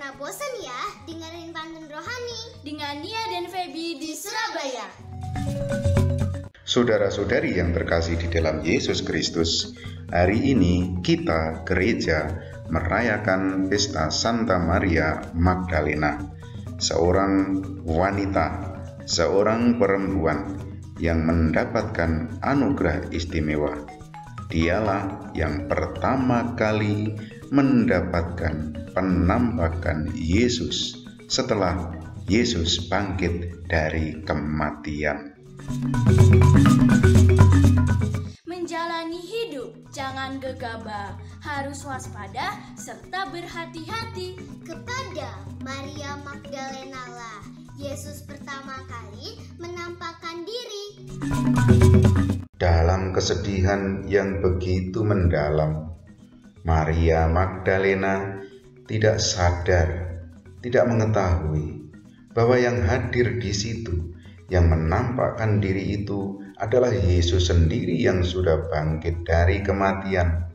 pernah bosan ya dengerin pantun rohani dengan Nia dan Feby di Surabaya. Saudara-saudari yang terkasih di dalam Yesus Kristus, hari ini kita gereja merayakan pesta Santa Maria Magdalena, seorang wanita, seorang perempuan yang mendapatkan anugerah istimewa. Dialah yang pertama kali mendapatkan penampakan Yesus setelah Yesus bangkit dari kematian. Menjalani hidup jangan gegabah, harus waspada serta berhati-hati. Kepada Maria Magdalena lah Yesus pertama kali menampakkan diri. Dalam kesedihan yang begitu mendalam, Maria Magdalena tidak sadar, tidak mengetahui bahwa yang hadir di situ, yang menampakkan diri itu adalah Yesus sendiri yang sudah bangkit dari kematian.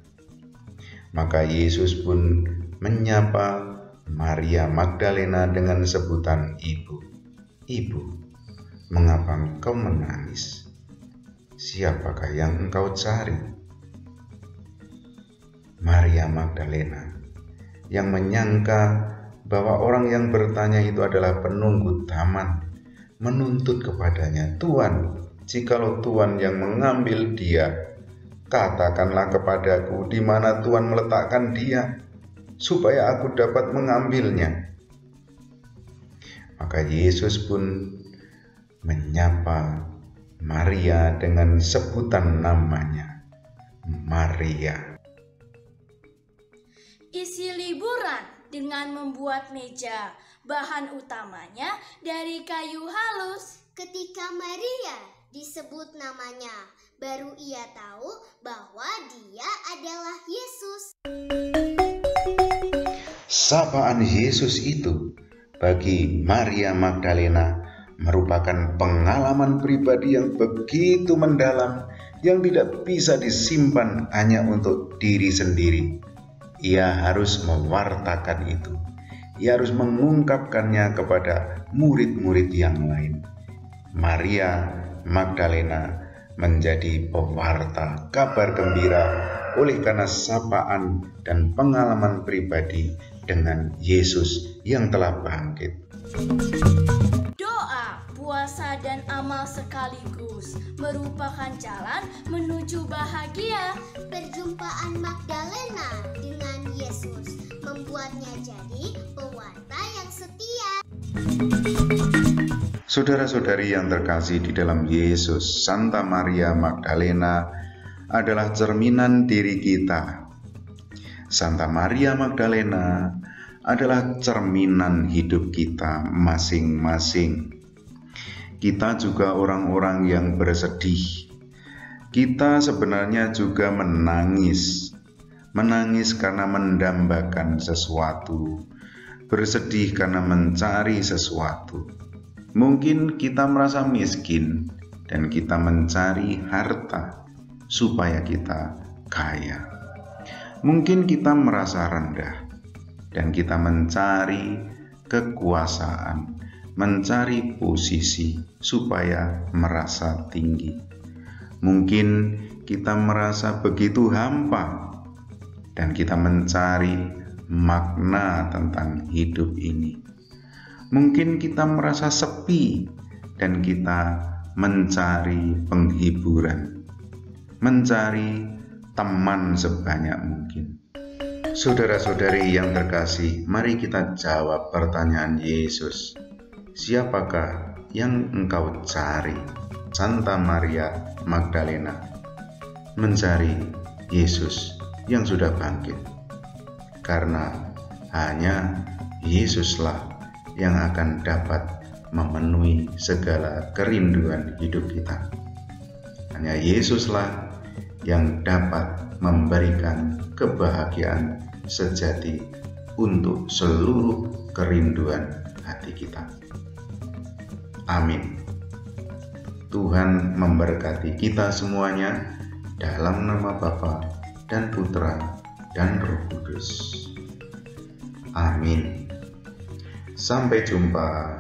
Maka Yesus pun menyapa Maria Magdalena dengan sebutan ibu. Ibu, mengapa engkau menangis? Siapakah yang engkau cari? Maria Magdalena yang menyangka bahwa orang yang bertanya itu adalah penunggu taman, menuntut kepadanya, Tuhan, jikalau Tuhan yang mengambil dia, katakanlah kepadaku di mana Tuhan meletakkan dia, supaya aku dapat mengambilnya. Maka Yesus pun menyapa Maria dengan sebutan namanya, Maria. Isi liburan dengan membuat meja, bahan utamanya dari kayu halus. Ketika Maria disebut namanya, baru ia tahu bahwa dia adalah Yesus. Sapaan Yesus itu bagi Maria Magdalena merupakan pengalaman pribadi yang begitu mendalam, yang tidak bisa disimpan hanya untuk diri sendiri. Ia harus mewartakan itu. Ia harus mengungkapkannya kepada murid-murid yang lain. Maria Magdalena menjadi pewarta kabar gembira oleh karena sapaan dan pengalaman pribadi dengan Yesus yang telah bangkit. Doa, puasa, dan amal sekaligus merupakan jalan menuju bahagia. Perjumpaan Magdalena dengan Yesus membuatnya jadi pewarta yang setia. Saudara-saudari yang terkasih di dalam Yesus, Santa Maria Magdalena adalah cerminan diri kita. Santa Maria Magdalena adalah cerminan hidup kita masing-masing. Kita juga orang-orang yang bersedih. Kita sebenarnya juga menangis karena mendambakan sesuatu, bersedih karena mencari sesuatu. Mungkin kita merasa miskin dan kita mencari harta supaya kita kaya. Mungkin kita merasa rendah dan kita mencari kekuasaan, mencari posisi supaya merasa tinggi. Mungkin kita merasa begitu hampa dan kita mencari makna tentang hidup ini. Mungkin kita merasa sepi dan kita mencari penghiburan, mencari teman sebanyak mungkin. Saudara-saudari yang terkasih, mari kita jawab pertanyaan Yesus. Siapakah yang engkau cari? Santa Maria Magdalena mencari Yesus yang sudah bangkit, karena hanya Yesuslah yang akan dapat memenuhi segala kerinduan hidup kita. Hanya Yesuslah yang dapat memberikan kebahagiaan sejati untuk seluruh kerinduan hati kita. Amin. Tuhan memberkati kita semuanya dalam nama Bapa dan Putra dan Roh Kudus. Amin. Sampai jumpa.